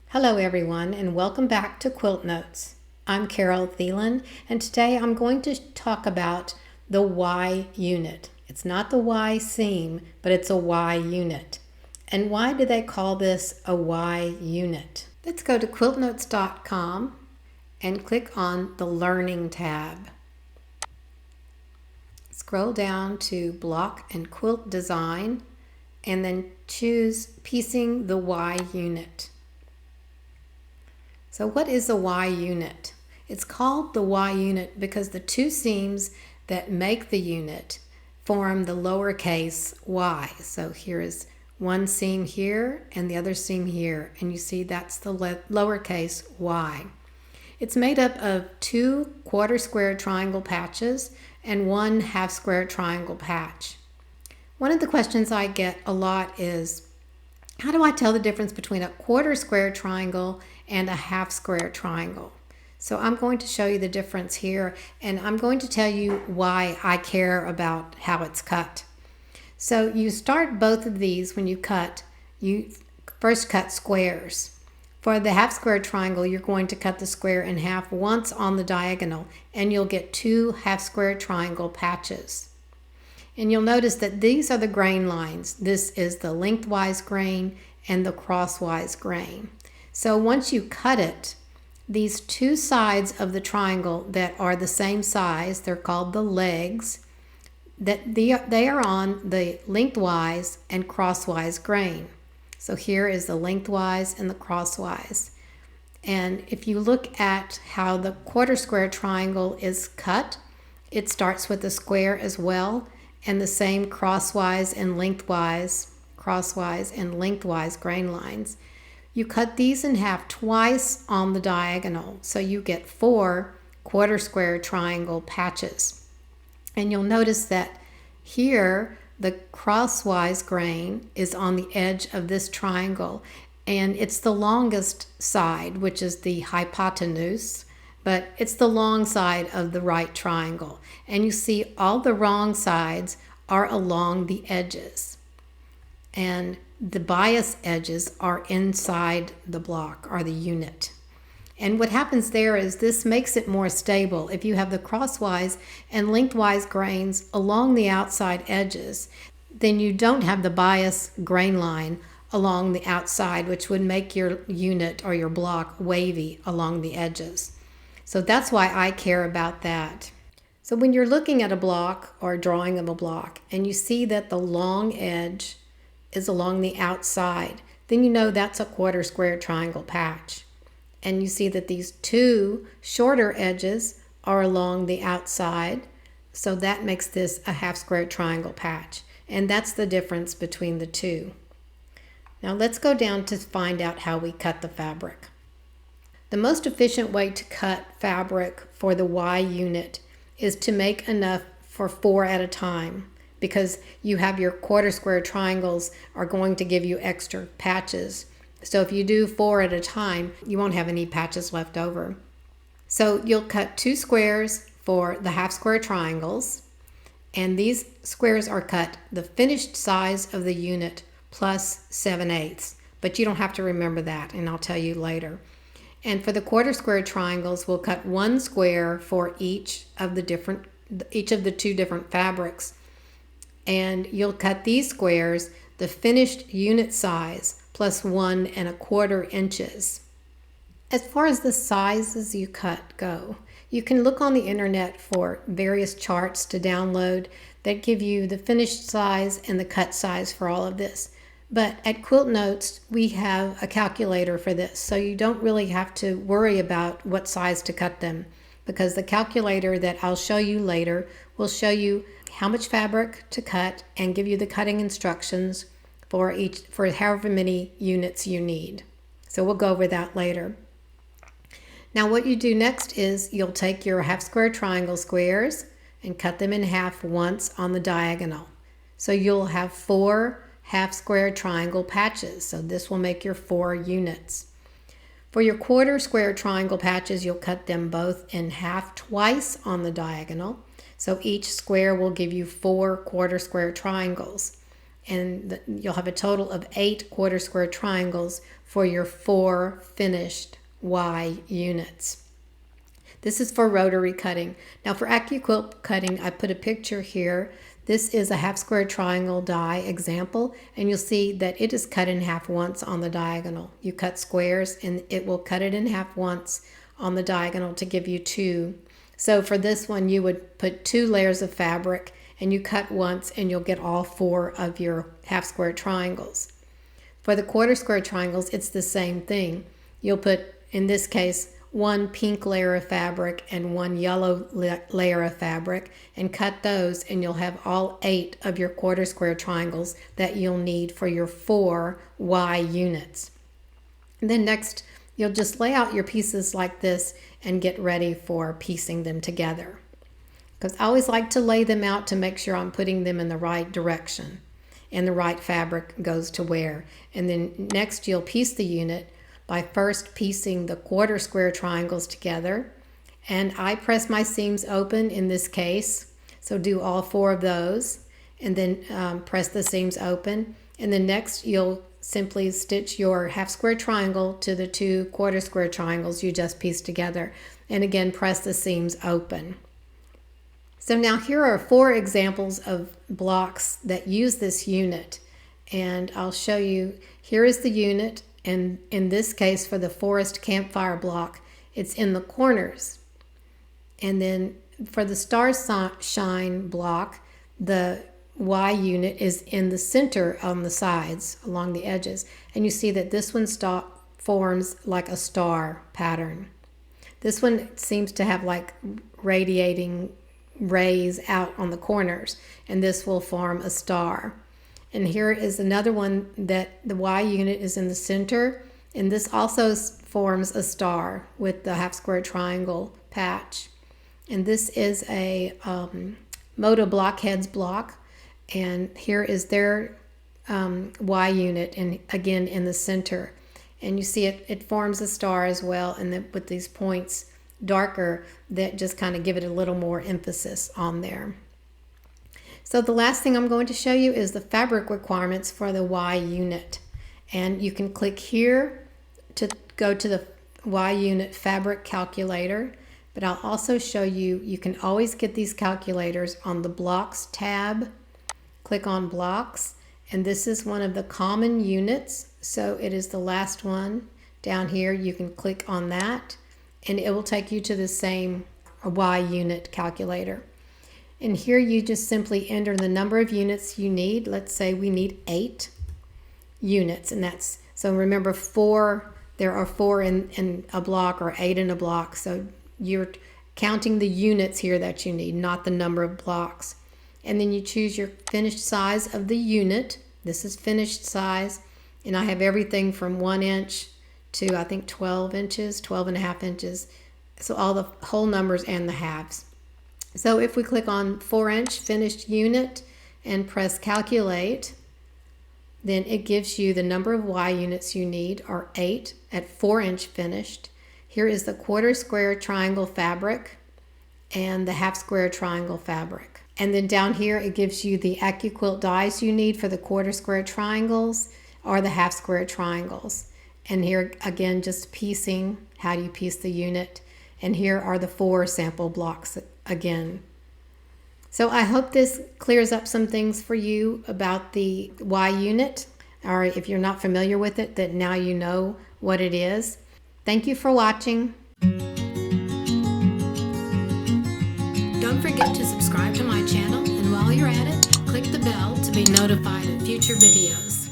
Hello everyone, and welcome back to Quilt Notes. I'm Carol Thielen, and today I'm going to talk about the Y unit. It's not the Y seam, but it's a Y unit. And why do they call this a Y unit? Let's go to quiltnotes.com and click on the Learning tab. Scroll down to Block and Quilt Design, and then choose Piecing the Y unit. So what is a Y unit? It's called the Y unit because the two seams that make the unit form the lowercase y. So here is one seam here and the other seam here, and you see that's the lowercase y. It's made up of 2 quarter square triangle patches and 1 half square triangle patch. One of the questions I get a lot is, how do I tell the difference between a quarter square triangle and a half square triangle? So I'm going to show you the difference here, and I'm going to tell you why I care about how it's cut. So you start both of these when you cut. You first cut squares. For the half square triangle, you're going to cut the square in half once on the diagonal, and you'll get 2 half square triangle patches. And you'll notice that these are the grain lines. This is the lengthwise grain and the crosswise grain. So once you cut it, these 2 sides of the triangle that are the same size, they're called the legs, that they are on the lengthwise and crosswise grain. So here is the lengthwise and the crosswise. And if you look at how the quarter square triangle is cut, it starts with a square as well, and the same crosswise and lengthwise grain lines. You cut these in half twice on the diagonal, so you get 4 quarter square triangle patches. And you'll notice that here the crosswise grain is on the edge of this triangle, and it's the longest side, which is the hypotenuse, but it's the long side of the right triangle. And you see all the wrong sides are along the edges. And the bias edges are inside the block or the unit. And what happens there is this makes it more stable. If you have the crosswise and lengthwise grains along the outside edges, then you don't have the bias grain line along the outside, which would make your unit or your block wavy along the edges. So that's why I care about that. So when you're looking at a block or a drawing of a block and you see that the long edge is along the outside, then you know that's a quarter square triangle patch. And you see that these 2 shorter edges are along the outside, so that makes this a half square triangle patch. And that's the difference between the two. Now let's go down to find out how we cut the fabric. The most efficient way to cut fabric for the Y unit is to make enough for 4 at a time, because you have your quarter square triangles are going to give you extra patches. So if you do 4 at a time, you won't have any patches left over. So you'll cut 2 squares for the half square triangles, and these squares are cut the finished size of the unit plus 7/8. But you don't have to remember that, and I'll tell you later. And for the quarter square triangles, we'll cut 1 square for each of the 2 different fabrics. And you'll cut these squares the finished unit size plus 1 1/4 inches. As far as the sizes you cut go, you can look on the internet for various charts to download that give you the finished size and the cut size for all of this. But at Quilt Notes, we have a calculator for this, so you don't really have to worry about what size to cut them, because the calculator that I'll show you later will show you how much fabric to cut and give you the cutting instructions for however many units you need. So we'll go over that later. Now what you do next is you'll take your half square triangle squares and cut them in half once on the diagonal. So you'll have 4 half square triangle patches. So this will make your 4 units. For your quarter square triangle patches, you'll cut them both in half twice on the diagonal. So each square will give you 4 quarter square triangles. And you'll have a total of 8 quarter square triangles for your 4 finished Y units. This is for rotary cutting. Now for AccuQuilt cutting, I put a picture here. This is a half square triangle die example, and you'll see that it is cut in half once on the diagonal. You cut squares and it will cut it in half once on the diagonal to give you 2. So for this one, you would put 2 layers of fabric and you cut once and you'll get all 4 of your half square triangles. For the quarter square triangles, it's the same thing. You'll put, in this case, 1 pink layer of fabric and 1 yellow layer of fabric and cut those, and you'll have all 8 of your quarter square triangles that you'll need for your 4 Y units. And then next, you'll just lay out your pieces like this and get ready for piecing them together. Because I always like to lay them out to make sure I'm putting them in the right direction and the right fabric goes to where. And then next you'll piece the unit by first piecing the quarter square triangles together. And I press my seams open in this case, so do all 4 of those, and then press the seams open. And then next you'll simply stitch your half square triangle to the 2 quarter square triangles you just pieced together, and again press the seams open. So now here are 4 examples of blocks that use this unit, and I'll show you. Here is the unit. And in this case, for the forest campfire block, it's in the corners. And then for the star shine block, the Y unit is in the center on the sides, along the edges. And you see that this one forms like a star pattern. This one seems to have like radiating rays out on the corners, and this will form a star. And here is another one that the Y unit is in the center, and this also forms a star with the half square triangle patch. And this is a Moda Blockheads block, and here is their Y unit, and again in the center. And you see it forms a star as well, and then with these points darker that just kind of give it a little more emphasis on there. So the last thing I'm going to show you is the fabric requirements for the Y unit. And you can click here to go to the Y unit fabric calculator. But I'll also show you, you can always get these calculators on the blocks tab. Click on blocks. And this is one of the common units. So it is the last one down here. You can click on that and it will take you to the same Y unit calculator. And here you just simply enter the number of units you need. Let's say we need 8 units, and that's, so remember 4, there are 4 in a block or 8 in a block. So you're counting the units here that you need, not the number of blocks. And then you choose your finished size of the unit. This is finished size, and I have everything from 1 inch to I think 12 inches, 12.5 inches. So all the whole numbers and the halves. So if we click on 4-inch finished unit and press calculate, then it gives you the number of Y units you need are 8 at 4-inch finished. Here is the quarter square triangle fabric and the half square triangle fabric. And then down here it gives you the AccuQuilt dies you need for the quarter square triangles or the half square triangles. And here again, just piecing, how do you piece the unit? And here are the 4 sample blocks again. So I hope this clears up some things for you about the Y unit, or if you're not familiar with it, that now you know what it is. Thank you for watching. Don't forget to subscribe to my channel, and while you're at it, click the bell to be notified of future videos.